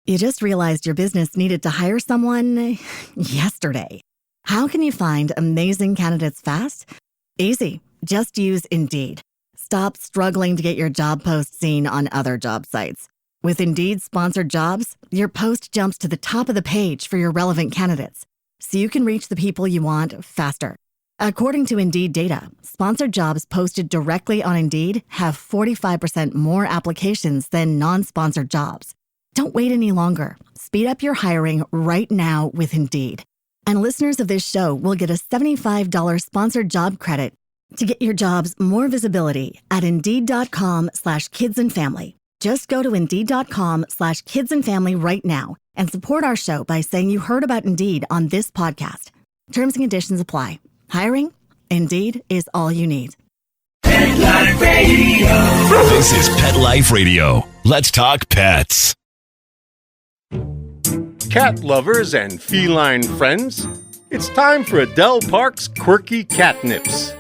You just realized your business needed to hire someone yesterday. How can you find amazing candidates fast? Easy. Just use Indeed. Stop struggling to get your job post seen on other job sites. With Indeed sponsored jobs, your post jumps to the top of the page for your relevant candidates, so you can reach the people you want faster. According to Indeed data, sponsored jobs posted directly on Indeed have 45% more applications than non-sponsored jobs. Don't wait any longer. Speed up your hiring right now with Indeed. And listeners of this show will get a $75 sponsored job credit to get your jobs more visibility at Indeed.com/kidsandfamily. Just go to Indeed.com/kidsandfamily right now and support our show by saying you heard about Indeed on this podcast. Terms and conditions apply. Hiring? Indeed is all you need. Pet Life Radio. This is Pet Life Radio. Let's talk pets. Cat lovers and feline friends, it's time for Adele Park's Quirky Catnips.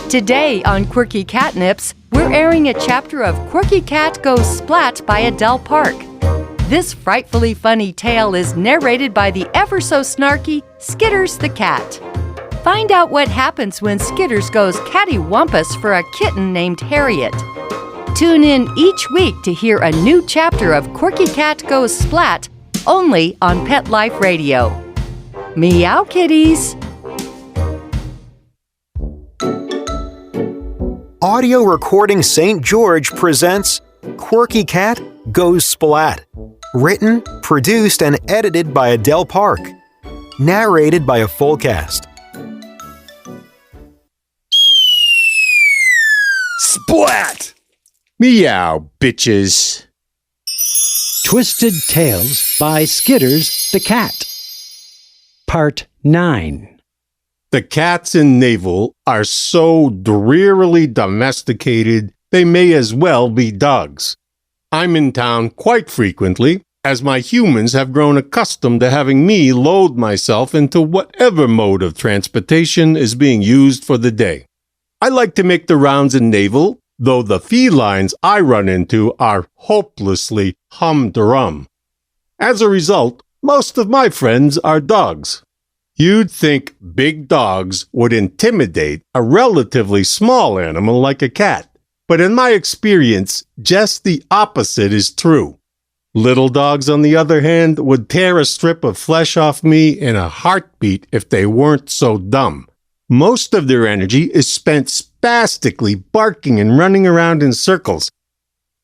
Today on Quirky Catnips, we're airing a chapter of Quirky Cat Goes Splat by Adele Park. This frightfully funny tale is narrated by the ever-so-snarky Skitters the cat. Find out what happens when Skitters goes cattywampus for a kitten named Harriet. Tune in each week to hear a new chapter of Quirky Cat Goes Splat, only on Pet Life Radio. Meow Kitties! Audio Recording St. George presents Quirky Cat Goes Splat. Written, produced, and edited by Adele Park. Narrated by a full cast. Splat! Meow, bitches. Twisted Tales by Skitters the Cat. Part 9. The cats in Navel are so drearily domesticated, they may as well be dogs. I'm in town quite frequently, as my humans have grown accustomed to having me load myself into whatever mode of transportation is being used for the day. I like to make the rounds in Navel, though the felines I run into are hopelessly humdrum. As a result, most of my friends are dogs. You'd think big dogs would intimidate a relatively small animal like a cat, but in my experience, just the opposite is true. Little dogs, on the other hand, would tear a strip of flesh off me in a heartbeat if they weren't so dumb. Most of their energy is spent spastically barking and running around in circles.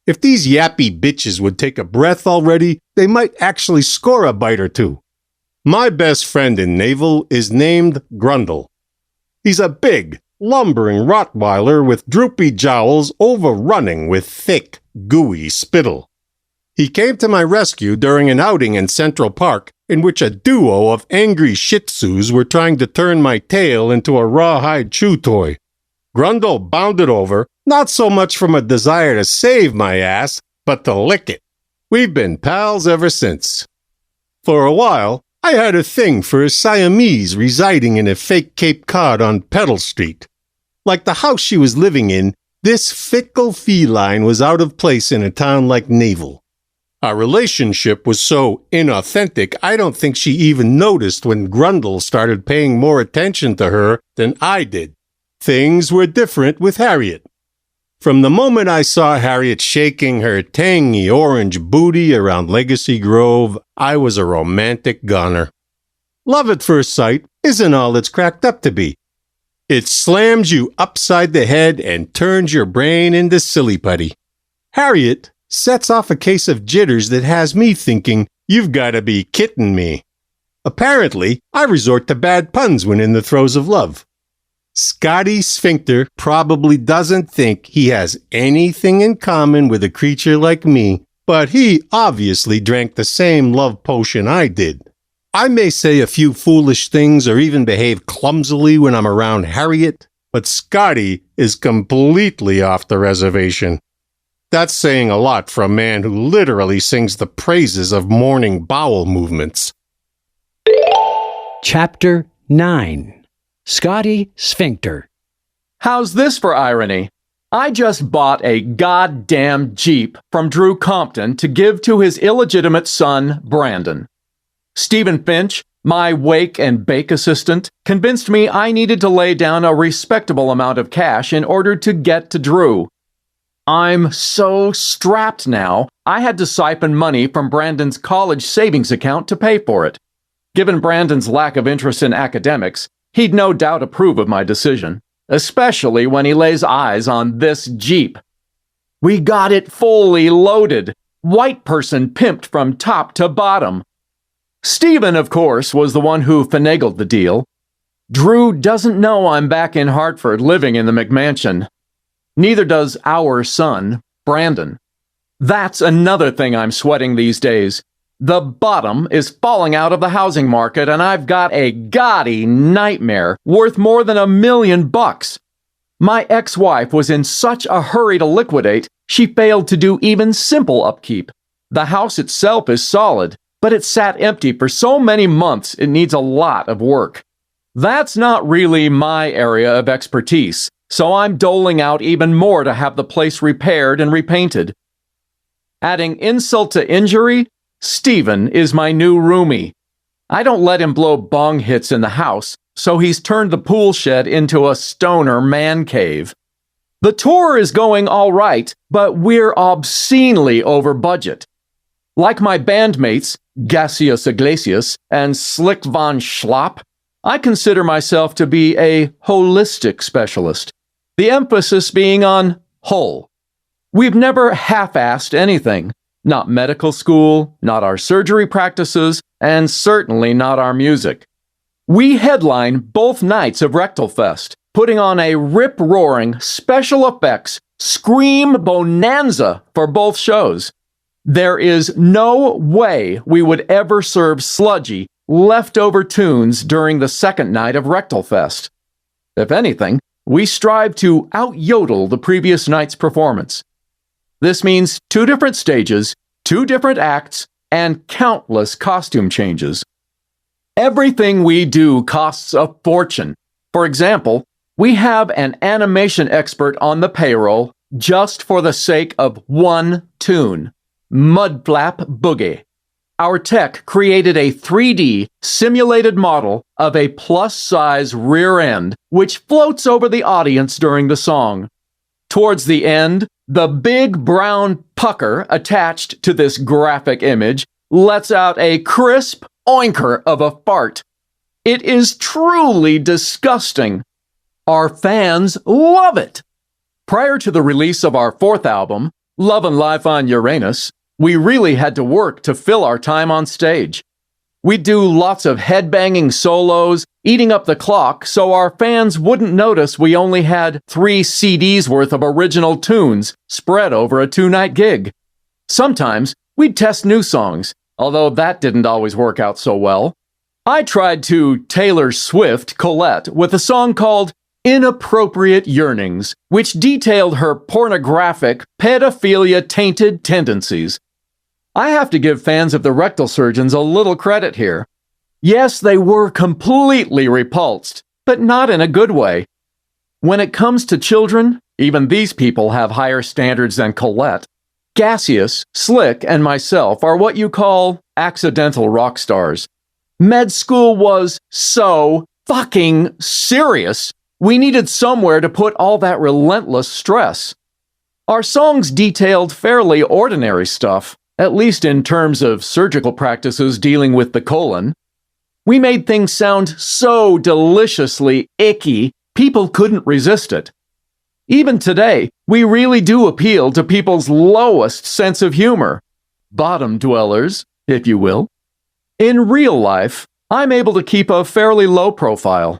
If these yappy bitches would take a breath already, they might actually score a bite or two. My best friend in Navel is named Grundle. He's a big, lumbering Rottweiler with droopy jowls overrunning with thick, gooey spittle. He came to my rescue during an outing in Central Park in which a duo of angry Shih Tzus were trying to turn my tail into a rawhide chew toy. Grundle bounded over, not so much from a desire to save my ass, but to lick it. We've been pals ever since. For a while, I had a thing for a Siamese residing in a fake Cape Cod on Petal Street. Like the house she was living in, this fickle feline was out of place in a town like Navel. Our relationship was so inauthentic, I don't think she even noticed when Grundle started paying more attention to her than I did. Things were different with Harriet. From the moment I saw Harriet shaking her tangy orange booty around Legacy Grove, I was a romantic goner. Love at first sight isn't all it's cracked up to be. It slams you upside the head and turns your brain into silly putty. Harriet sets off a case of jitters that has me thinking, you've got to be kidding me. Apparently, I resort to bad puns when in the throes of love. Scotty Sphincter probably doesn't think he has anything in common with a creature like me, but he obviously drank the same love potion I did. I may say a few foolish things or even behave clumsily when I'm around Harriet, but Scotty is completely off the reservation. That's saying a lot for a man who literally sings the praises of morning bowel movements. Chapter 9. Scotty Sphincter. How's this for irony? I just bought a goddamn Jeep from Drew Compton to give to his illegitimate son, Brandon. Stephen Finch, my wake and bake assistant, convinced me I needed to lay down a respectable amount of cash in order to get to Drew. I'm so strapped now, I had to siphon money from Brandon's college savings account to pay for it. Given Brandon's lack of interest in academics, he'd no doubt approve of my decision, especially when he lays eyes on this Jeep. We got it fully loaded, white person pimped from top to bottom. Stephen, of course, was the one who finagled the deal. Drew doesn't know I'm back in Hartford living in the McMansion. Neither does our son, Brandon. That's another thing I'm sweating these days. The bottom is falling out of the housing market, and I've got a gaudy nightmare worth more than $1 million. My ex-wife was in such a hurry to liquidate, she failed to do even simple upkeep. The house itself is solid, but it sat empty for so many months it needs a lot of work. That's not really my area of expertise, so I'm doling out even more to have the place repaired and repainted. Adding insult to injury, Stephen is my new roomie. I don't let him blow bong hits in the house, so he's turned the pool shed into a stoner man cave. The tour is going all right, but we're obscenely over budget. Like my bandmates, Gaseous Iglesias and Slick Von Schlapp, I consider myself to be a holistic specialist, the emphasis being on whole. We've never half-assed anything. Not medical school, not our surgery practices, and certainly not our music. We headline both nights of Rectal Fest, putting on a rip-roaring, special effects, scream bonanza for both shows. There is no way we would ever serve sludgy, leftover tunes during the second night of Rectal Fest. If anything, we strive to out-yodel the previous night's performance. This means 2 different stages, 2 different acts, and countless costume changes. Everything we do costs a fortune. For example, we have an animation expert on the payroll just for the sake of one tune, Mudflap Boogie. Our tech created a 3D simulated model of a plus-size rear end which floats over the audience during the song. Towards the end, the big brown pucker attached to this graphic image lets out a crisp oinker of a fart. It is truly disgusting. Our fans love it. Prior to the release of our 4th album, Love and Life on Uranus, we really had to work to fill our time on stage. We'd do lots of headbanging solos, eating up the clock so our fans wouldn't notice we only had 3 CDs worth of original tunes spread over a 2-night gig. Sometimes we'd test new songs, although that didn't always work out so well. I tried to Taylor Swift Colette with a song called Inappropriate Yearnings, which detailed her pornographic, pedophilia-tainted tendencies. I have to give fans of the rectal surgeons a little credit here. Yes, they were completely repulsed, but not in a good way. When it comes to children, even these people have higher standards than Colette. Gaseous, Slick, and myself are what you call accidental rock stars. Med school was so fucking serious. We needed somewhere to put all that relentless stress. Our songs detailed fairly ordinary stuff, at least in terms of surgical practices dealing with the colon. We made things sound so deliciously icky, people couldn't resist it. Even today, we really do appeal to people's lowest sense of humor. Bottom dwellers, if you will. In real life, I'm able to keep a fairly low profile.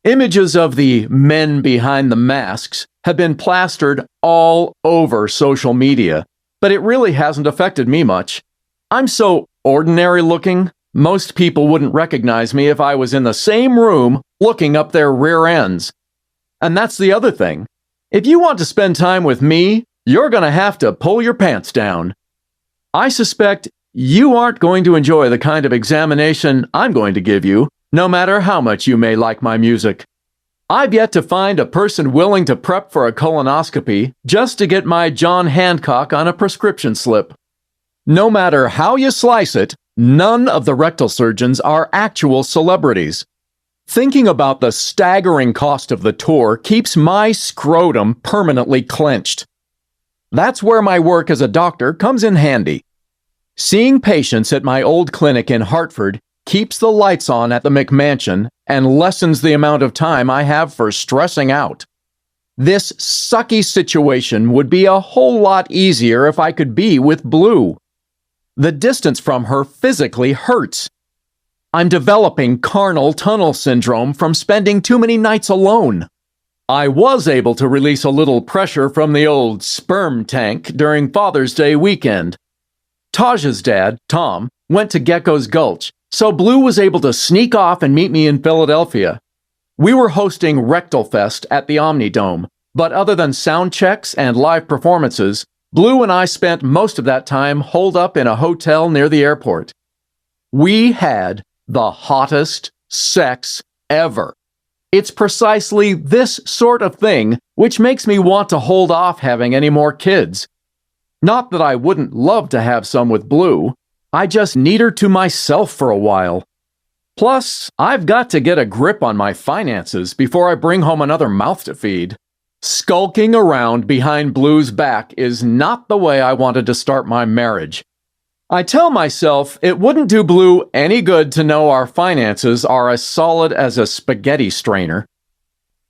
Images of the men behind the masks have been plastered all over social media, but it really hasn't affected me much. I'm so ordinary looking, most people wouldn't recognize me if I was in the same room looking up their rear ends. And that's the other thing. If you want to spend time with me, you're going to have to pull your pants down. I suspect you aren't going to enjoy the kind of examination I'm going to give you, no matter how much you may like my music. I've yet to find a person willing to prep for a colonoscopy just to get my John Hancock on a prescription slip. No matter how you slice it, none of the rectal surgeons are actual celebrities. Thinking about the staggering cost of the tour keeps my scrotum permanently clenched. That's where my work as a doctor comes in handy. Seeing patients at my old clinic in Hartford keeps the lights on at the McMansion and lessens the amount of time I have for stressing out. This sucky situation would be a whole lot easier if I could be with Blue. The distance from her physically hurts. I'm developing carnal tunnel syndrome from spending too many nights alone. I was able to release a little pressure from the old sperm tank during Father's Day weekend. Taj's dad, Tom, went to Gecko's Gulch, so Blue was able to sneak off and meet me in Philadelphia. We were hosting Rectal Fest at the Omnidome, but other than sound checks and live performances, Blue and I spent most of that time holed up in a hotel near the airport. We had the hottest sex ever. It's precisely this sort of thing which makes me want to hold off having any more kids. Not that I wouldn't love to have some with Blue, I just need her to myself for a while. Plus, I've got to get a grip on my finances before I bring home another mouth to feed. Skulking around behind Blue's back is not the way I wanted to start my marriage. I tell myself it wouldn't do Blue any good to know our finances are as solid as a spaghetti strainer.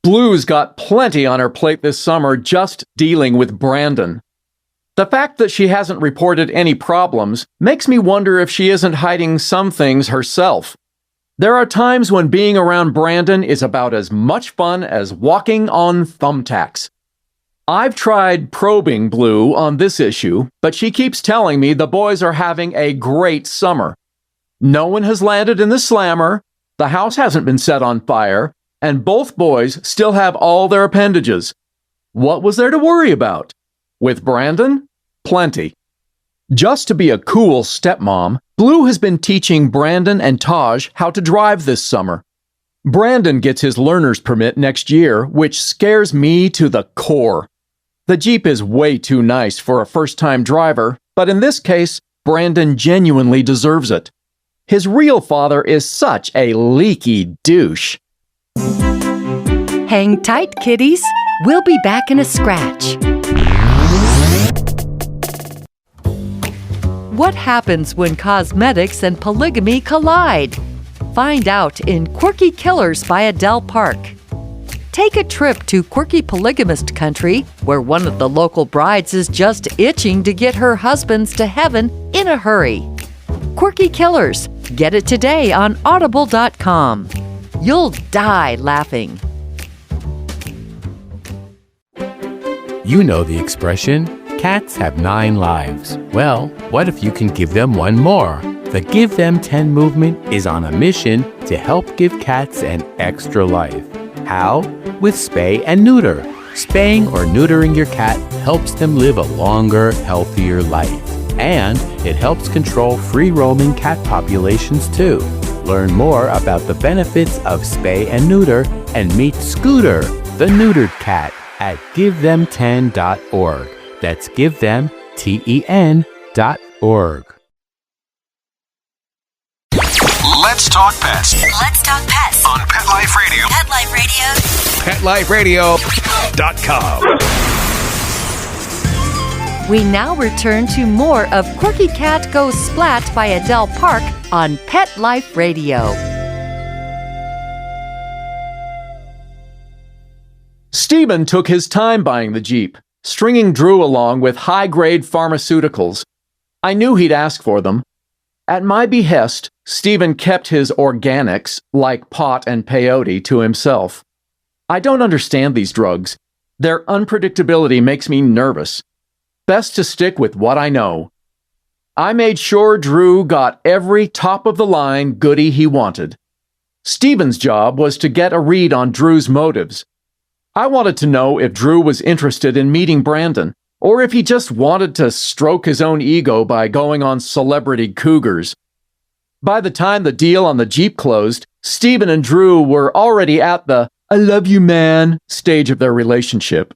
Blue's got plenty on her plate this summer just dealing with Brandon. The fact that she hasn't reported any problems makes me wonder if she isn't hiding some things herself. There are times when being around Brandon is about as much fun as walking on thumbtacks. I've tried probing Blue on this issue, but she keeps telling me the boys are having a great summer. No one has landed in the slammer, the house hasn't been set on fire, and both boys still have all their appendages. What was there to worry about? With Brandon? Plenty. Just to be a cool stepmom, Blue has been teaching Brandon and Taj how to drive this summer. Brandon gets his learner's permit next year, which scares me to the core. The Jeep is way too nice for a first-time driver, but in this case, Brandon genuinely deserves it. His real father is such a leaky douche. Hang tight, kitties. We'll be back in a scratch. What happens when cosmetics and polygamy collide? Find out in Quirky Killers by Adele Park. Take a trip to quirky polygamist country, where one of the local brides is just itching to get her husbands to heaven in a hurry. Quirky Killers. Get it today on audible.com. You'll die laughing. You know the expression, cats have 9 lives. Well, what if you can give them one more? The Give Them 10 movement is on a mission to help give cats an extra life. How? With spay and neuter. Spaying or neutering your cat helps them live a longer, healthier life. And it helps control free-roaming cat populations too. Learn more about the benefits of spay and neuter and meet Scooter, the neutered cat, at GiveThem10.org. That's GiveThem10.org. Let's talk pets. Let's talk pets On Pet Life Radio. Pet Life Radio. PetLifeRadio.com. We now return to more of Quirky Cat Goes Splat by Adele Park on Pet Life Radio. Stephen took his time buying the Jeep, stringing Drew along with high-grade pharmaceuticals. I knew he'd ask for them. At my behest, Stephen kept his organics, like pot and peyote, to himself. I don't understand these drugs. Their unpredictability makes me nervous. Best to stick with what I know. I made sure Drew got every top-of-the-line goodie he wanted. Stephen's job was to get a read on Drew's motives. I wanted to know if Drew was interested in meeting Brandon, or if he just wanted to stroke his own ego by going on celebrity cougars. By the time the deal on the Jeep closed, Stephen and Drew were already at the "I love you, man" stage of their relationship.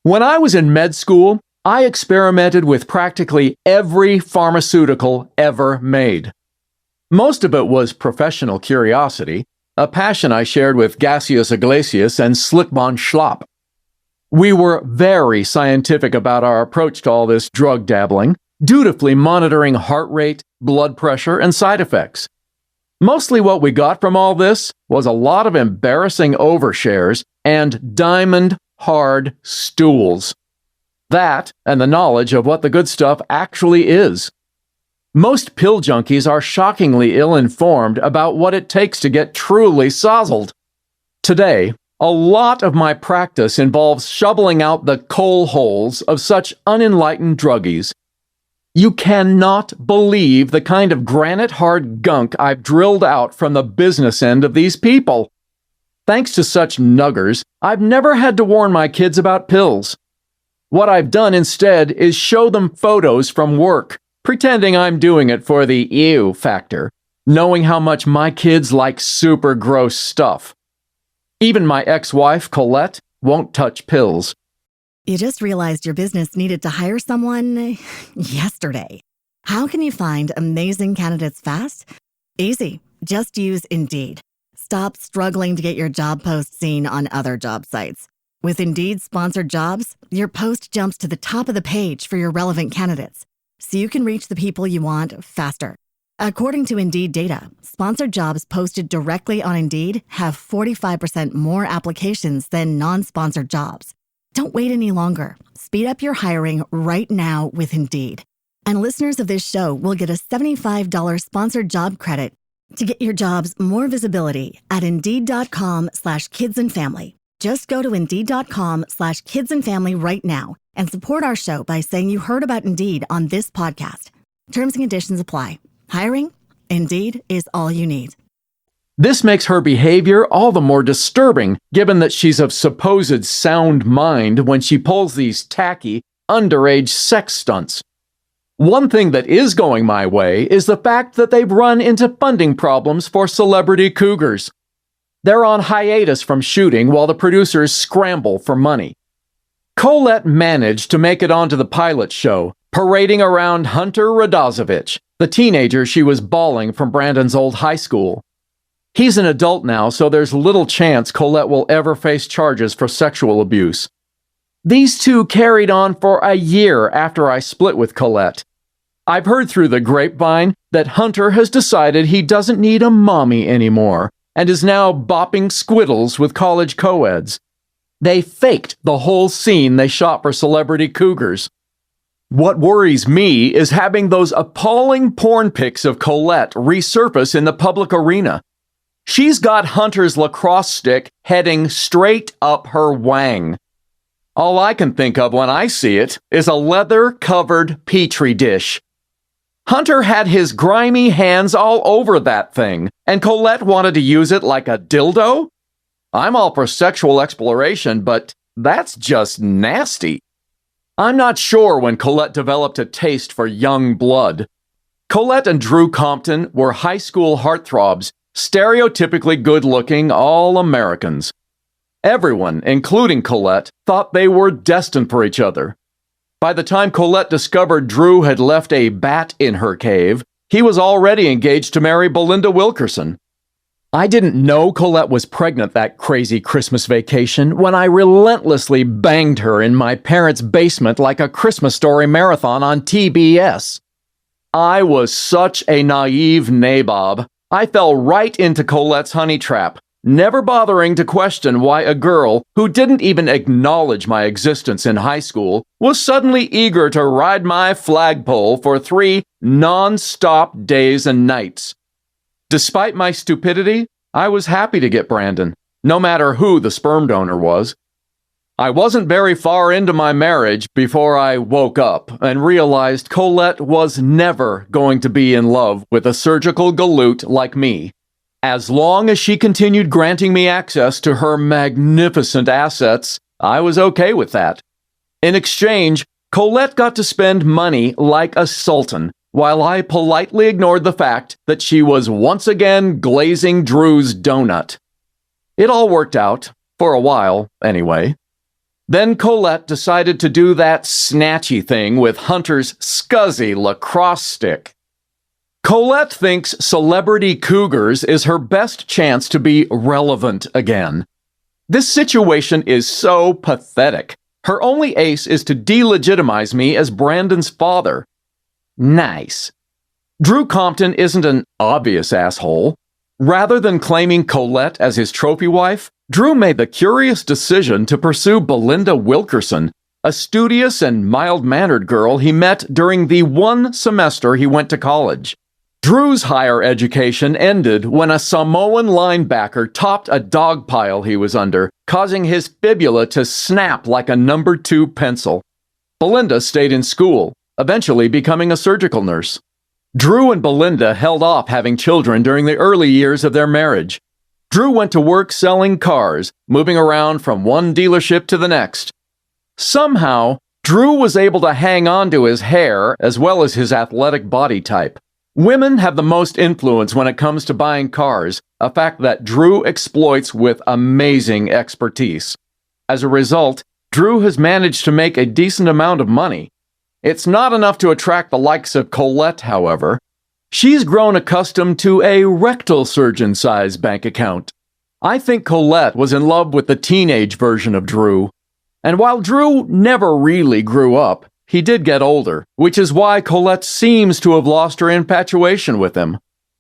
When I was in med school, I experimented with practically every pharmaceutical ever made. Most of it was professional curiosity, a passion I shared with Gaseous Iglesias and Slickbon Schlapp. We were very scientific about our approach to all this drug dabbling, dutifully monitoring heart rate, blood pressure, and side effects. Mostly what we got from all this was a lot of embarrassing overshares and diamond-hard stools. That and the knowledge of what the good stuff actually is. Most pill junkies are shockingly ill-informed about what it takes to get truly sozzled. Today, a lot of my practice involves shoveling out the coal holes of such unenlightened druggies. You cannot believe the kind of granite-hard gunk I've drilled out from the business end of these people. Thanks to such nuggers, I've never had to warn my kids about pills. What I've done instead is show them photos from work, pretending I'm doing it for the ew factor, knowing how much my kids like super gross stuff. Even my ex-wife, Colette, won't touch pills. You just realized your business needed to hire someone yesterday. How can you find amazing candidates fast? Easy. Just use Indeed. Stop struggling to get your job post seen on other job sites. With Indeed sponsored jobs, your post jumps to the top of the page for your relevant candidates, so you can reach the people you want faster. According to Indeed data, sponsored jobs posted directly on Indeed have 45% more applications than non-sponsored jobs. Don't wait any longer. Speed up your hiring right now with Indeed. And listeners of this show will get a $75 sponsored job credit to get your jobs more visibility at Indeed.com/kidsandfamily. Just go to Indeed.com/kidsandfamily right now and support our show by saying you heard about Indeed on this podcast. Terms and conditions apply. Hiring? Indeed is all you need. This makes her behavior all the more disturbing, given that she's of supposed sound mind when she pulls these tacky, underage sex stunts. One thing that is going my way is the fact that they've run into funding problems for celebrity cougars. They're on hiatus from shooting while the producers scramble for money. Colette managed to make it onto the pilot show, parading around Hunter Radozovich, the teenager she was bawling from Brandon's old high school. He's an adult now, so there's little chance Colette will ever face charges for sexual abuse. These two carried on for a year after I split with Colette. I've heard through the grapevine that Hunter has decided he doesn't need a mommy anymore and is now bopping squiddles with college co-eds. They faked the whole scene they shot for Celebrity Cougars. What worries me is having those appalling porn pics of Colette resurface in the public arena. She's got Hunter's lacrosse stick heading straight up her wang. All I can think of when I see it is a leather-covered petri dish. Hunter had his grimy hands all over that thing, and Colette wanted to use it like a dildo? I'm all for sexual exploration, but that's just nasty. I'm not sure when Colette developed a taste for young blood. Colette and Drew Compton were high school heartthrobs, stereotypically good-looking all-Americans. Everyone, including Colette, thought they were destined for each other. By the time Colette discovered Drew had left a bat in her cave, he was already engaged to marry Belinda Wilkerson. I didn't know Colette was pregnant that crazy Christmas vacation when I relentlessly banged her in my parents' basement like a Christmas Story marathon on TBS. I was such a naive nabob. I fell right into Colette's honey trap, never bothering to question why a girl who didn't even acknowledge my existence in high school was suddenly eager to ride my flagpole for 3 non-stop days and nights. Despite my stupidity, I was happy to get Brandon, no matter who the sperm donor was. I wasn't very far into my marriage before I woke up and realized Colette was never going to be in love with a surgical galoot like me. As long as she continued granting me access to her magnificent assets, I was okay with that. In exchange, Colette got to spend money like a sultan, while I politely ignored the fact that she was once again glazing Drew's donut. It all worked out. For a while, anyway. Then Colette decided to do that snatchy thing with Hunter's scuzzy lacrosse stick. Colette thinks Celebrity Cougars is her best chance to be relevant again. This situation is so pathetic. Her only ace is to delegitimize me as Brandon's father. Nice. Drew Compton isn't an obvious asshole. Rather than claiming Colette as his trophy wife, Drew made the curious decision to pursue Belinda Wilkerson, a studious and mild-mannered girl he met during the one semester he went to college. Drew's higher education ended when a Samoan linebacker topped a dog pile he was under, causing his fibula to snap like a number 2 pencil. Belinda stayed in school, eventually becoming a surgical nurse. Drew and Belinda held off having children during the early years of their marriage. Drew went to work selling cars, moving around from one dealership to the next. Somehow, Drew was able to hang on to his hair as well as his athletic body type. Women have the most influence when it comes to buying cars, a fact that Drew exploits with amazing expertise. As a result, Drew has managed to make a decent amount of money. It's not enough to attract the likes of Colette, however. She's grown accustomed to a rectal surgeon-size bank account. I think Colette was in love with the teenage version of Drew. And while Drew never really grew up, he did get older, which is why Colette seems to have lost her infatuation with him.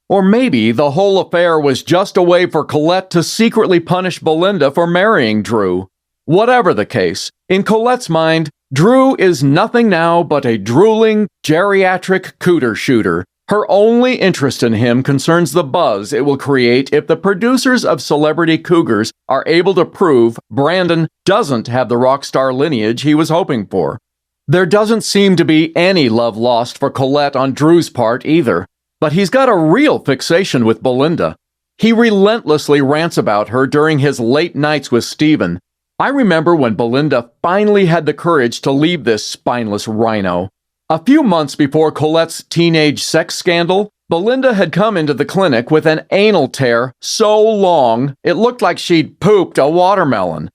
Or maybe the whole affair was just a way for Colette to secretly punish Belinda for marrying Drew. Whatever the case, in Colette's mind, Drew is nothing now but a drooling, geriatric cooter shooter. Her only interest in him concerns the buzz it will create if the producers of Celebrity Cougars are able to prove Brandon doesn't have the rock star lineage he was hoping for. There doesn't seem to be any love lost for Colette on Drew's part either, but he's got a real fixation with Belinda. He relentlessly rants about her during his late nights with Steven. I remember when Belinda finally had the courage to leave this spineless rhino. A few months before Colette's teenage sex scandal, Belinda had come into the clinic with an anal tear so long it looked like she'd pooped a watermelon.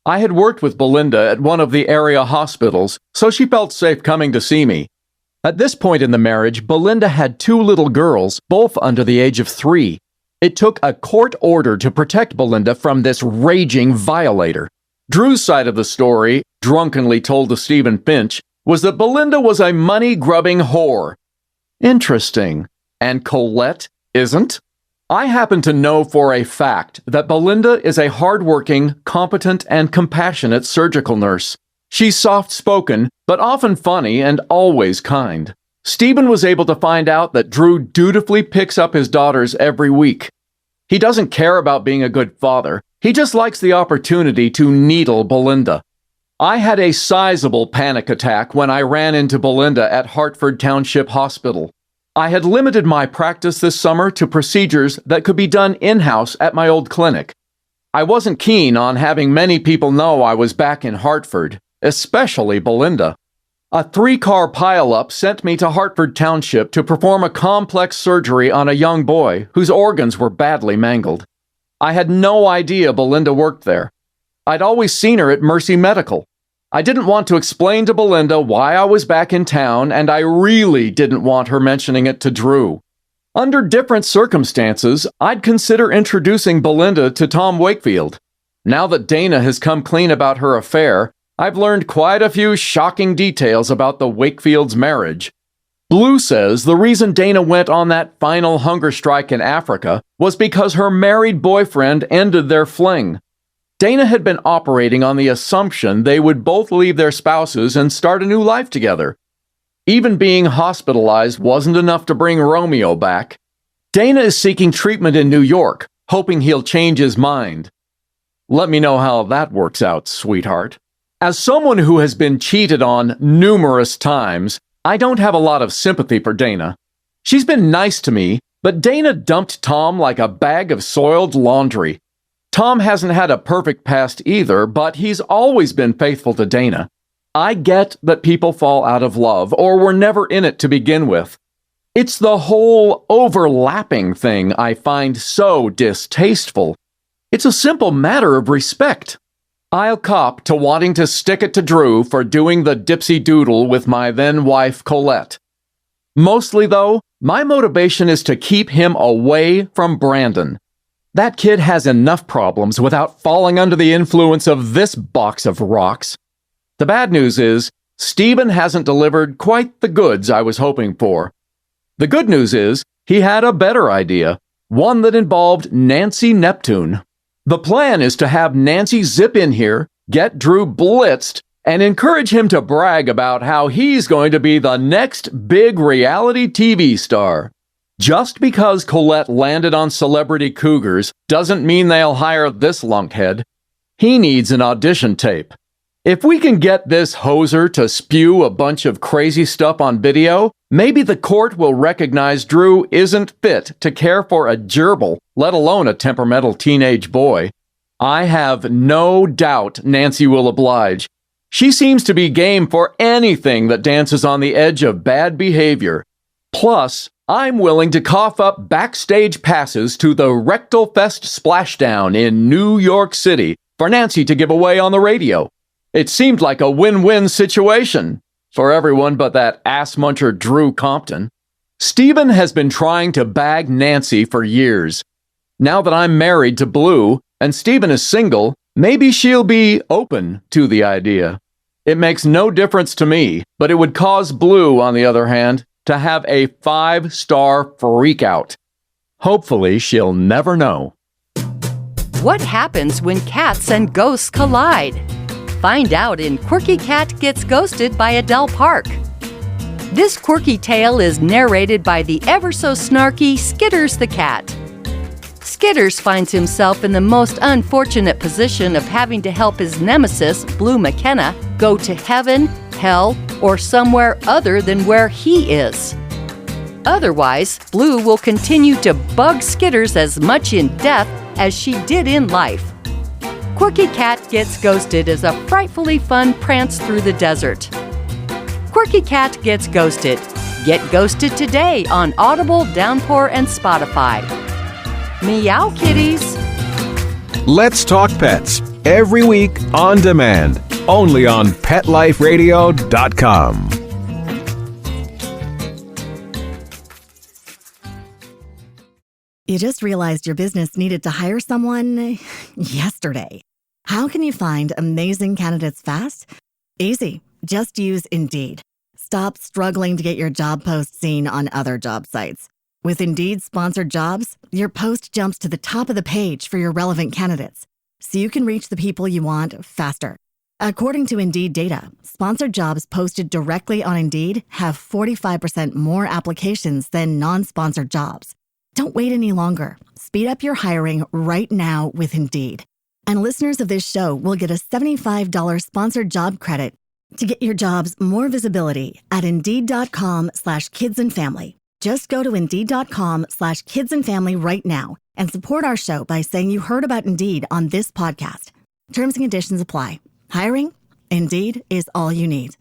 I had worked with Belinda at one of the area hospitals, so she felt safe coming to see me. At this point in the marriage, Belinda had 2 little girls, both under the age of 3. It took a court order to protect Belinda from this raging violator. Drew's side of the story, drunkenly told to Stephen Finch, was that Belinda was a money-grubbing whore. Interesting. And Colette isn't? I happen to know for a fact that Belinda is a hard-working, competent, and compassionate surgical nurse. She's soft-spoken, but often funny and always kind. Stephen was able to find out that Drew dutifully picks up his daughters every week. He doesn't care about being a good father. He just likes the opportunity to needle Belinda. I had a sizable panic attack when I ran into Belinda at Hartford Township Hospital. I had limited my practice this summer to procedures that could be done in-house at my old clinic. I wasn't keen on having many people know I was back in Hartford, especially Belinda. A 3-car pileup sent me to Hartford Township to perform a complex surgery on a young boy whose organs were badly mangled. I had no idea Belinda worked there. I'd always seen her at Mercy Medical. I didn't want to explain to Belinda why I was back in town, and I really didn't want her mentioning it to Drew. Under different circumstances, I'd consider introducing Belinda to Tom Wakefield. Now that Dana has come clean about her affair, I've learned quite a few shocking details about the Wakefield's marriage. Blue says the reason Dana went on that final hunger strike in Africa was because her married boyfriend ended their fling. Dana had been operating on the assumption they would both leave their spouses and start a new life together. Even being hospitalized wasn't enough to bring Romeo back. Dana is seeking treatment in New York, hoping he'll change his mind. Let me know how that works out, sweetheart. As someone who has been cheated on numerous times, I don't have a lot of sympathy for Dana. She's been nice to me, but Dana dumped Tom like a bag of soiled laundry. Tom hasn't had a perfect past either, but he's always been faithful to Dana. I get that people fall out of love or were never in it to begin with. It's the whole overlapping thing I find so distasteful. It's a simple matter of respect. I'll cop to wanting to stick it to Drew for doing the dipsy doodle with my then-wife Colette. Mostly, though, my motivation is to keep him away from Brandon. That kid has enough problems without falling under the influence of this box of rocks. The bad news is, Stephen hasn't delivered quite the goods I was hoping for. The good news is, he had a better idea, one that involved Nancy Neptune. The plan is to have Nancy zip in here, get Drew blitzed, and encourage him to brag about how he's going to be the next big reality TV star. Just because Colette landed on Celebrity Cougars doesn't mean they'll hire this lunkhead. He needs an audition tape. If we can get this hoser to spew a bunch of crazy stuff on video, maybe the court will recognize Drew isn't fit to care for a gerbil, let alone a temperamental teenage boy. I have no doubt Nancy will oblige. She seems to be game for anything that dances on the edge of bad behavior. Plus, I'm willing to cough up backstage passes to the Rectal Fest Splashdown in New York City for Nancy to give away on the radio. It seemed like a win-win situation for everyone but that ass-muncher Drew Compton. Stephen has been trying to bag Nancy for years. Now that I'm married to Blue and Stephen is single, maybe she'll be open to the idea. It makes no difference to me, but it would cause Blue, on the other hand, to have a 5-star freakout. Hopefully, she'll never know. What happens when cats and ghosts collide? Find out in Quirky Cat Gets Ghosted by Adele Park. This quirky tale is narrated by the ever-so-snarky Skitters the cat. Skitters finds himself in the most unfortunate position of having to help his nemesis, Blue McKenna, go to heaven, hell, or somewhere other than where he is. Otherwise, Blue will continue to bug Skitters as much in death as she did in life. Quirky Cat Gets Ghosted is a frightfully fun prance through the desert. Quirky Cat Gets Ghosted. Get ghosted today on Audible, Downpour, and Spotify. Meow Kitties. Let's Talk Pets every week on demand, only on PetLifeRadio.com. You just realized your business needed to hire someone yesterday. How can you find amazing candidates fast? Easy. Just use Indeed. Stop struggling to get your job post seen on other job sites. With Indeed sponsored jobs, your post jumps to the top of the page for your relevant candidates, so you can reach the people you want faster. According to Indeed data, sponsored jobs posted directly on Indeed have 45% more applications than non-sponsored jobs. Don't wait any longer. Speed up your hiring right now with Indeed. And listeners of this show will get a $75 sponsored job credit to get your jobs more visibility at Indeed.com/kidsandfamily. Just go to Indeed.com/kidsandfamily right now and support our show by saying you heard about Indeed on this podcast. Terms and conditions apply. Hiring? Indeed is all you need.